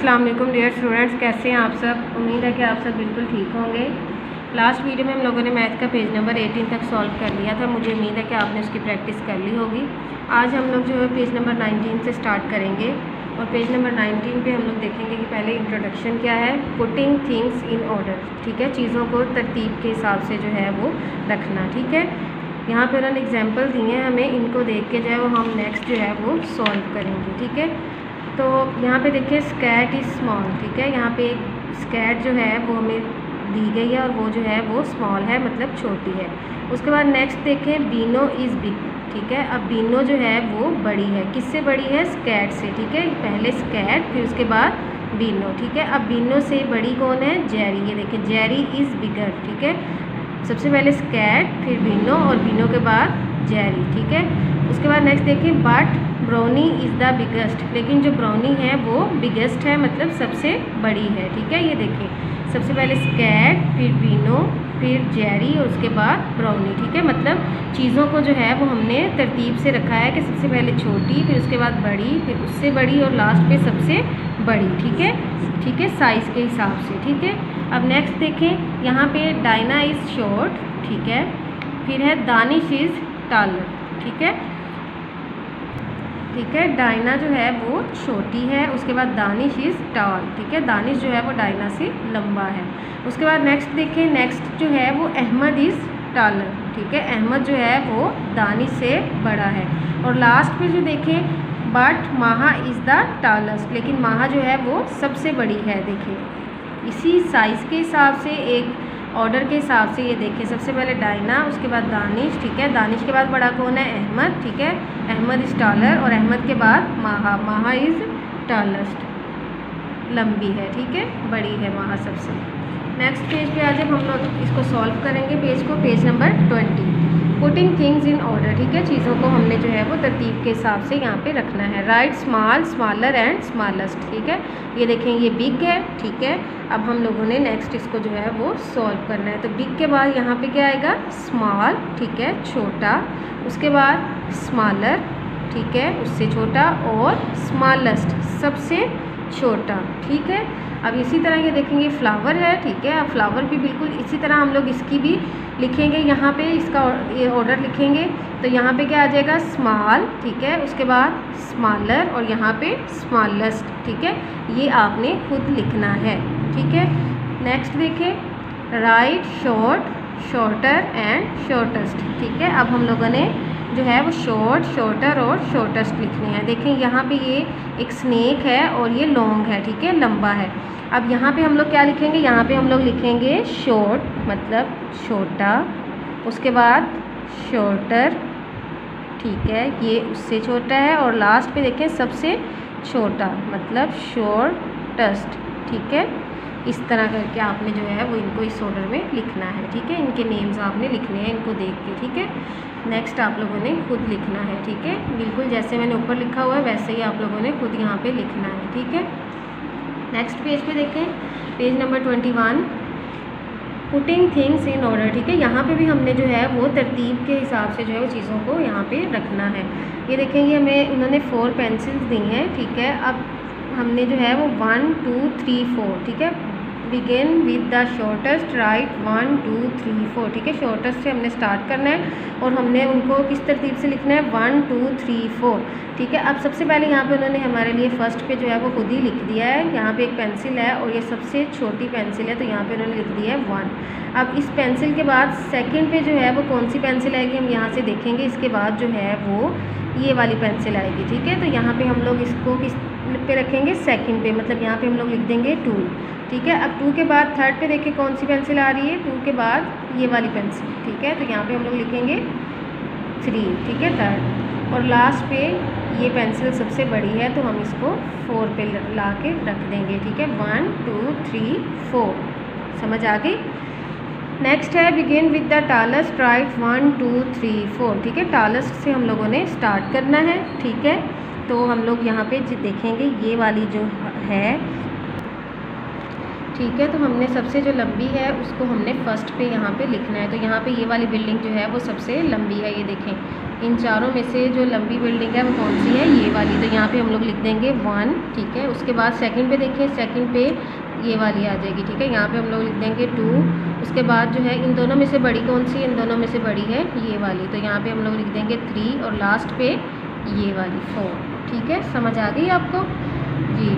अस्सलाम वालेकुम dear students, कैसे हैं आप सब। उम्मीद है कि आप सब बिल्कुल ठीक होंगे। लास्ट वीडियो में हम लोगों ने मैथ का पेज नंबर 18 तक सॉल्व कर लिया था। मुझे उम्मीद है कि आपने उसकी प्रैक्टिस कर ली होगी। आज हम लोग जो है पेज नंबर 19 से स्टार्ट करेंगे और पेज नंबर 19 पे हम लोग देखेंगे कि पहले इंट्रोडक्शन क्या है, पुटिंग थिंग्स इन ऑर्डर। ठीक है, चीज़ों को तरतीब के हिसाब से जो है वो रखना। ठीक है, यहाँ पर उन्होंने एग्जाम्पल दिए हैं हमें, इनको देख के जो है वो हम नेक्स्ट जो है वो सॉल्व करेंगे। ठीक है, तो यहाँ पे देखिए स्कैट इज़ स्मॉल। ठीक है, यहाँ पे एक स्कैट जो है वो हमें दी गई है और वो जो है वो स्मॉल है, मतलब छोटी है। उसके बाद नेक्स्ट देखें बीनो इज़ बिग। ठीक है, अब बीनो जो है वो बड़ी है, किससे बड़ी है, स्कैट से। ठीक है, पहले स्कैट फिर उसके बाद बीनो। ठीक है, अब बीनो से बड़ी कौन है, जेरी। ये देखिए जेरी इज़ बिगर। ठीक है, सबसे पहले स्कैट फिर बीनो और बीनो के बाद जेरी। ठीक है, उसके बाद नेक्स्ट देखिए but brownie is the biggest. लेकिन जो ब्राउनी है वो बिगेस्ट है, मतलब सबसे बड़ी है। ठीक है, ये देखिए सबसे पहले स्कैट फिर बीनो फिर जेरी और उसके बाद ब्राउनी। ठीक है, मतलब चीज़ों को जो है वो हमने तरतीब से रखा है कि सबसे पहले छोटी फिर उसके बाद बड़ी फिर उससे बड़ी और लास्ट पे सबसे बड़ी। ठीक है, साइज़ के हिसाब से। ठीक है, अब नेक्स्ट देखें, यहाँ पे डायना इज़ शॉर्ट। ठीक है, फिर है दानिश इज़ टालर। ठीक है, डायना जो है वो छोटी है, उसके बाद दानिश इज़ टॉल। ठीक है, दानिश जो है वो डायना से लंबा है। उसके बाद नेक्स्ट देखें, नेक्स्ट जो है वो अहमद इज़ टालर। ठीक है, अहमद जो है वो दानिश से बड़ा है। और लास्ट पे जो देखें बट माहा इज़ द टालेस्ट, लेकिन माहा जो है वो सबसे बड़ी है। देखिए इसी साइज़ के हिसाब से एक ऑर्डर के हिसाब से ये देखें, सबसे पहले डायना उसके बाद दानिश। ठीक है, दानिश के बाद बड़ा कौन है, अहमद। ठीक है, अहमद इज़ टालर और अहमद के बाद माहा, माहा इज़ टालेस्ट, लंबी है। ठीक है, बड़ी है माहा सबसे। नेक्स्ट पेज पे आज हम लोग इसको सॉल्व करेंगे, page number 20, putting things in order. ठीक है, चीज़ों को हमने जो है वो तरतीब के हिसाब से यहाँ पे रखना है। Right small smaller and smallest. ठीक है, ये देखें ये बिग है। ठीक है, अब हम लोगों ने नेक्स्ट इसको जो है वो सॉल्व करना है। तो बिग के बाद यहाँ पे क्या आएगा, स्मॉल। ठीक है, छोटा, उसके बाद स्मॉलर। ठीक है, उससे छोटा, और स्मॉलेस्ट सबसे छोटा। ठीक है, अब इसी तरह ये देखेंगे फ्लावर है। ठीक है, अब फ्लावर भी बिल्कुल इसी तरह हम लोग इसकी भी लिखेंगे, यहाँ पे इसका ये ऑर्डर लिखेंगे। तो यहाँ पे क्या आ जाएगा, स्मॉल। ठीक है, उसके बाद स्मॉलर और यहाँ पे स्मॉलेस्ट। ठीक है, ये आपने खुद लिखना है। ठीक है, नेक्स्ट देखें right short shorter and shortest. ठीक है, अब हम लोगों ने जो है वो शॉर्ट शॉर्टर और शॉर्टेस्ट लिखने हैं। देखें यहाँ पे ये एक स्नेक है और ये लॉन्ग है। ठीक है, लंबा है। अब यहाँ पे हम लोग क्या लिखेंगे, यहाँ पे हम लोग लिखेंगे शॉर्ट मतलब छोटा, उसके बाद शॉर्टर। ठीक है, ये उससे छोटा है, और लास्ट पे देखें सबसे छोटा मतलब शॉर्टेस्ट। ठीक है, इस तरह करके आपने जो है वो इनको इस ऑर्डर में लिखना है। ठीक है, इनके नेम्स आपने लिखने हैं इनको देख के। ठीक है, नेक्स्ट आप लोगों ने खुद लिखना है। ठीक है, बिल्कुल जैसे मैंने ऊपर लिखा हुआ है वैसे ही आप लोगों ने खुद यहाँ पे लिखना है। ठीक है, नेक्स्ट पेज पे देखें, page number 21, putting things in order. ठीक है, यहाँ पे भी हमने जो है वो तरतीब के हिसाब से जो है वो चीज़ों को यहाँ पे रखना है। ये देखेंगे हमें उन्होंने 4 पेंसिल्स दी हैं। ठीक है, अब हमने जो है वो 1 2 3 4। ठीक है, begin with the shortest, right 1 2 3 4। ठीक है, शॉर्टेस्ट से हमने स्टार्ट करना है और हमने उनको किस तरतीब से लिखना है, 1 2 3 4। ठीक है, अब सबसे पहले यहाँ पे उन्होंने हमारे लिए फर्स्ट पे जो है वो खुद ही लिख दिया है। यहाँ पे एक पेंसिल है और ये सबसे छोटी पेंसिल है, तो यहाँ पे उन्होंने लिख दिया है 1। अब इस पेंसिल के बाद सेकंड पे जो है वो कौन सी पेंसिल आएगी, हम यहाँ से देखेंगे। इसके बाद जो है वो ये वाली पेंसिल आएगी। ठीक है, तो यहाँ पे हम लोग इसको किस पे रखेंगे, सेकंड पे, मतलब यहाँ पे हम लोग लिख देंगे 2। ठीक है, अब 2 के बाद थर्ड पे देखिए कौन सी पेंसिल आ रही है, 2 के बाद ये वाली पेंसिल। ठीक है, तो यहाँ पे हम लोग लिखेंगे 3। ठीक है, थर्ड, और लास्ट पे ये पेंसिल सबसे बड़ी है तो हम इसको 4 पे ला के रख देंगे। ठीक है, 1 2 3 4, समझ आ गई। नेक्स्ट है begin with the tallest, right 1 2 3 4। ठीक है, टालेस्ट से हम लोगों ने स्टार्ट करना है। ठीक है, तो हम लोग यहाँ पे देखेंगे ये वाली जो है। ठीक है, तो हमने सबसे जो लंबी है उसको हमने फर्स्ट पे यहाँ पे लिखना है। तो यहाँ पे ये वाली बिल्डिंग जो है वो सबसे लंबी है, ये देखें इन चारों में से जो लंबी बिल्डिंग है वो कौन सी है, ये वाली। तो यहाँ पे हम लोग लिख देंगे 1, ठीक है। उसके बाद सेकंड पे देखिए, सेकंड पे ये वाली आ जाएगी, ठीक है। यहाँ पे हम लोग लिख देंगे 2। उसके बाद जो है इन दोनों में से बड़ी कौन सी है, इन दोनों में से बड़ी है ये वाली, तो यहाँ पे हम लोग लिख देंगे 3 और लास्ट पे ये वाली 4, ठीक है। समझ आ गई आपको जी।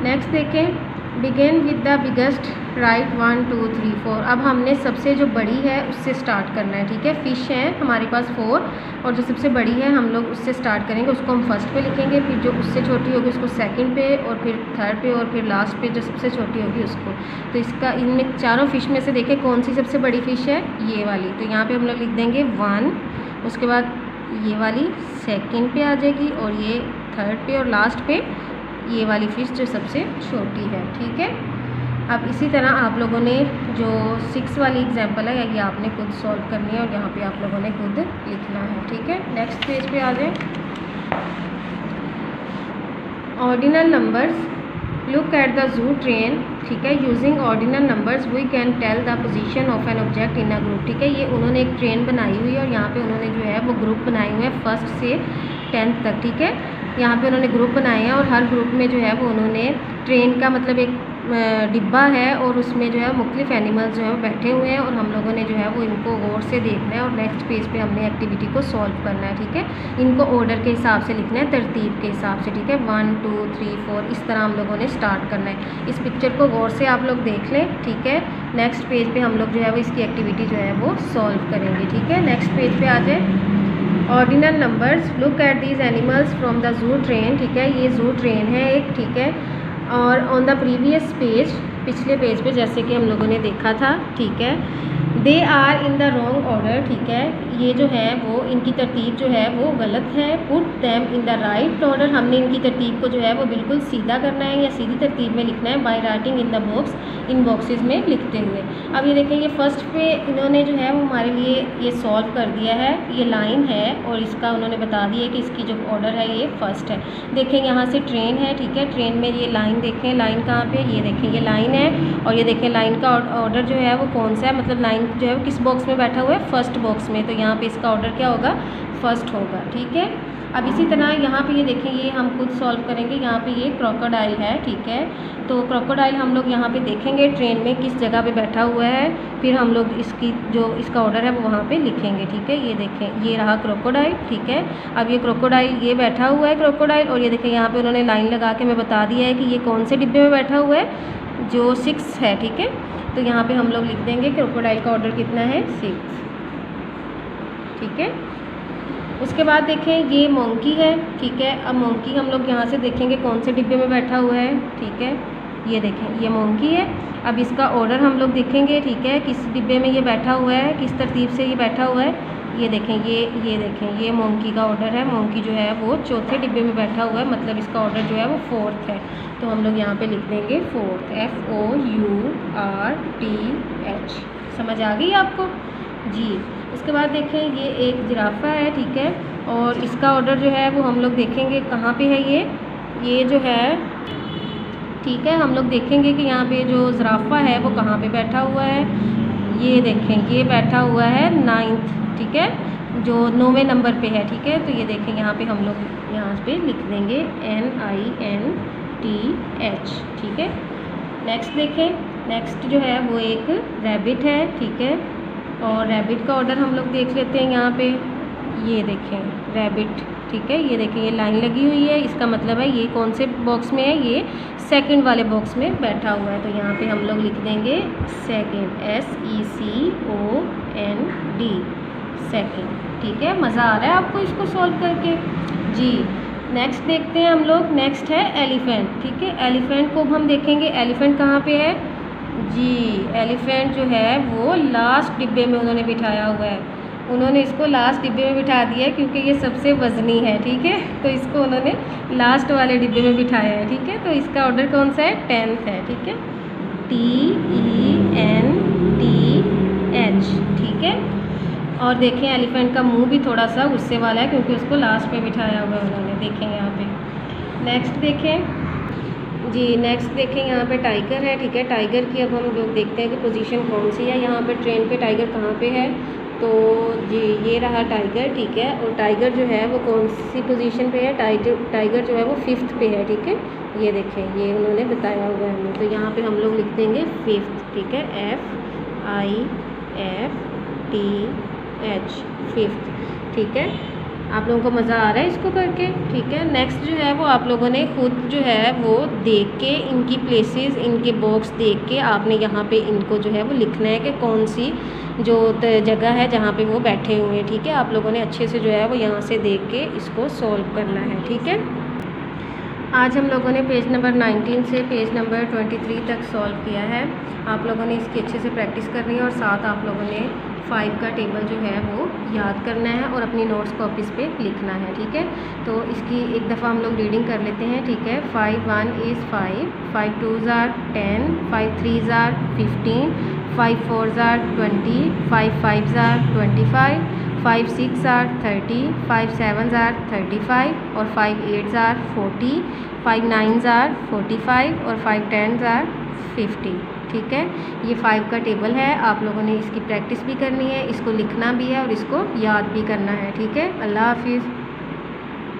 नेक्स्ट देखें, begin with the biggest, right 1 2 3 4। अब हमने सबसे जो बड़ी है उससे स्टार्ट करना है, ठीक है। फ़िश है हमारे पास 4 और जो सबसे बड़ी है हम लोग उससे स्टार्ट करेंगे, उसको हम फर्स्ट पे लिखेंगे, फिर जो उससे छोटी होगी उसको सेकंड पे, और फिर थर्ड पे, और फिर लास्ट पे जो सबसे छोटी होगी उसको। तो इसका इनमें चारों फ़िश में से देखें कौन सी सबसे बड़ी फ़िश है, ये वाली। तो यहाँ पर हम लोग लिख देंगे 1, उसके बाद ये वाली सेकेंड पे आ जाएगी, और ये थर्ड पे, और लास्ट पे ये वाली फ़िश जो सबसे छोटी है, ठीक है। अब इसी तरह आप लोगों ने जो 6 वाली एग्जांपल है ये आपने खुद सॉल्व करनी है, और यहाँ पे आप लोगों ने खुद लिखना है, ठीक है। नेक्स्ट पेज पे आ जाए। Ordinal numbers, look at the zoo train, ठीक है। Using ordinal numbers we can tell the position of an object in a group, ठीक है। ये उन्होंने एक ट्रेन बनाई हुई है, और यहाँ पे उन्होंने जो है वो ग्रुप बनाए हुए हैं 1st से 10th तक, ठीक है। यहाँ पे उन्होंने ग्रुप बनाए हैं, और हर ग्रुप में जो है वो उन्होंने ट्रेन का मतलब एक डिब्बा है, और उसमें जो है मुख्तलिफ एनिमल्स जो है वो बैठे हुए हैं, और हम लोगों ने जो है वो इनको गौर से देखना है, और नेक्स्ट पेज पे हमने एक्टिविटी को सॉल्व करना है, ठीक है। इनको ऑर्डर के हिसाब से लिखना है, तरतीब के हिसाब से, ठीक है। 1 2 3 4 इस तरह हम लोगों ने स्टार्ट करना है। इस पिक्चर को गौर से आप लोग देख लें, ठीक है। नेक्स्ट पेज पे हम लोग जो है वो इसकी एक्टिविटी जो है वो सॉल्व करेंगे, ठीक है। नेक्स्ट पेज पे आ जाए। Ordinal numbers, look at these animals from the zoo train, ठीक है। ये जू ट्रेन है एक, ठीक है। और ऑन द प्रीवियस पेज, पिछले पेज पे जैसे कि हम लोगों ने देखा था, ठीक है। They are in the wrong order, ठीक है। ये जो है वो इनकी तरतीब जो है वो गलत है। Put them in the right order, हमने इनकी तरतीब को जो है वो बिल्कुल सीधा करना है या सीधी तरतीब में लिखना है, by writing in the box, in boxes में लिखते हुए। अब ये देखें, ये फर्स्ट पे इन्होंने जो है वो हमारे लिए ये सॉल्व कर दिया है, ये लाइन है, और इसका उन्होंने बता दिया कि इसकी जो ऑर्डर है ये फर्स्ट है। देखें यहाँ से ट्रेन है, ठीक है। ट्रेन में ये लाइन देखें, लाइन कहाँ पे, ये देखें ये लाइन है, और ये देखें लाइन का ऑर्डर जो है वो कौन सा है, मतलब लाइन जो है वो किस बॉक्स में बैठा हुआ है, फर्स्ट बॉक्स में। तो यहाँ पे इसका ऑर्डर क्या होगा, फर्स्ट होगा, ठीक है। अब इसी तरह यहाँ पे ये देखें, ये हम खुद सॉल्व करेंगे। यहाँ पे ये क्रोकोडाइल है, ठीक है। तो क्रोकोडाइल हम लोग यहाँ पे देखेंगे ट्रेन में किस जगह पे बैठा हुआ है, फिर हम लोग इसकी जो इसका ऑर्डर है वो वहाँ पे लिखेंगे, ठीक है। ये देखें, ये रहा क्रोकोडाइल, ठीक है। अब ये क्रोकोडाइल ये बैठा हुआ है क्रोकोडाइल, और ये देखें यहाँ पे उन्होंने लाइन लगा के मैं बता दिया है कि ये कौन से डिब्बे में बैठा हुआ है, जो 6 है, ठीक है। तो यहाँ पे हम लोग लिख देंगे क्रोकोडाइल का ऑर्डर कितना है, 6, ठीक है। उसके बाद देखें ये मोंकी है, ठीक है। अब मोंकी हम लोग यहाँ से देखेंगे कौन से डिब्बे में बैठा हुआ है, ठीक है। ये देखें ये मोंकी है। अब इसका ऑर्डर हम लोग देखेंगे, ठीक है, किस डिब्बे में ये बैठा हुआ है, किस तरतीब से ये बैठा हुआ है। ये देखें, ये देखें, ये मोंकी का ऑर्डर है। मोंकी जो है वो चौथे डिब्बे में बैठा हुआ है, मतलब इसका ऑर्डर जो है वो 4th है। तो हम लोग यहाँ पे लिख देंगे 4th, FOURTH। समझ आ गई आपको जी। उसके बाद देखें ये एक जिराफा है, ठीक है, और इसका ऑर्डर जो है वो हम लोग देखेंगे कहाँ पे है, ये जो है, ठीक है। हम लोग देखेंगे कि यहाँ पे जो जिराफा है वो कहाँ पे बैठा हुआ है। ये देखें, ये बैठा हुआ है 9th, ठीक है, जो 9वें नंबर पे है, ठीक है। तो ये देखें यहाँ पे हम लोग यहाँ पे लिख देंगे NINTH, ठीक है। नेक्स्ट देखें, नेक्स्ट जो है वो एक रैबिट है, ठीक है। और रैबिट का ऑर्डर हम लोग देख लेते हैं यहाँ पे। ये देखें रैबिट, ठीक है। ये देखें ये लाइन लगी हुई है, इसका मतलब है ये कौन से बॉक्स में है, ये सेकंड वाले बॉक्स में बैठा हुआ है। तो यहाँ पे हम लोग लिख देंगे सेकंड, SECOND, सेकंड, ठीक है। मज़ा आ रहा है आपको इसको सॉल्व करके जी। नेक्स्ट देखते हैं हम लोग, नेक्स्ट है एलिफेंट, ठीक है। एलिफेंट को हम देखेंगे, एलिफेंट कहाँ पे है जी। एलिफेंट जो है वो लास्ट डिब्बे में उन्होंने बिठाया हुआ है, उन्होंने इसको लास्ट डिब्बे में बिठा दिया है क्योंकि ये सबसे वज़नी है, ठीक है। तो इसको उन्होंने लास्ट वाले डिब्बे में बिठाया है, ठीक है। तो इसका ऑर्डर कौन सा है, 10th है, ठीक है, TENTH, ठीक है। और देखें एलिफेंट का मुंह भी थोड़ा सा गुस्से वाला है क्योंकि उसको लास्ट में बिठाया हुआ है उन्होंने, देखें यहाँ पे। नेक्स्ट देखें जी, नेक्स्ट देखें यहाँ पे टाइगर है, ठीक है। टाइगर की अब हम लोग देखते हैं कि पोजीशन कौन सी है। यहाँ पे ट्रेन पे टाइगर कहाँ पे है, तो ये रहा टाइगर, ठीक है। और टाइगर जो है वो कौन सी पोजीशन पे है, टाइगर जो है वो 5th पे है, ठीक है। ये देखें, ये उन्होंने बताया हुआ है हमें, तो यहाँ पे हम लोग लिख देंगे 5th, ठीक है, FIFTH, 5th, ठीक है। आप लोगों को मज़ा आ रहा है इसको करके, ठीक है। नेक्स्ट जो है वो आप लोगों ने खुद जो है वो देख के इनकी प्लेसेस, इनके बॉक्स देख के आपने यहाँ पे इनको जो है वो लिखना है कि कौन सी जो जगह है जहाँ पे वो बैठे हुए हैं, ठीक है। आप लोगों ने अच्छे से जो है वो यहाँ से देख के इसको सॉल्व करना है, ठीक है। आज हम लोगों ने पेज नंबर 19 से पेज नंबर 23 तक सॉल्व किया है। आप लोगों ने इसकी अच्छे से प्रैक्टिस करनी है और साथ आप लोगों ने 5 का टेबल जो है वो याद करना है और अपनी नोट्स कॉपीज़ पे लिखना है, ठीक है। तो इसकी एक दफ़ा हम लोग रीडिंग कर लेते हैं, ठीक है। 5 1 is 5, 5 2s are 10, 5 3s are 15, 5 4s are 20, 5 5s are 25, 5 6 are 30, 5 7s are 35 और 5 8s are 40, 5 9s are 45 और 5 10s are 50, ठीक है। ये 5 का टेबल है, आप लोगों ने इसकी प्रैक्टिस भी करनी है, इसको लिखना भी है और इसको याद भी करना है, ठीक है। अल्लाह हाफिज़।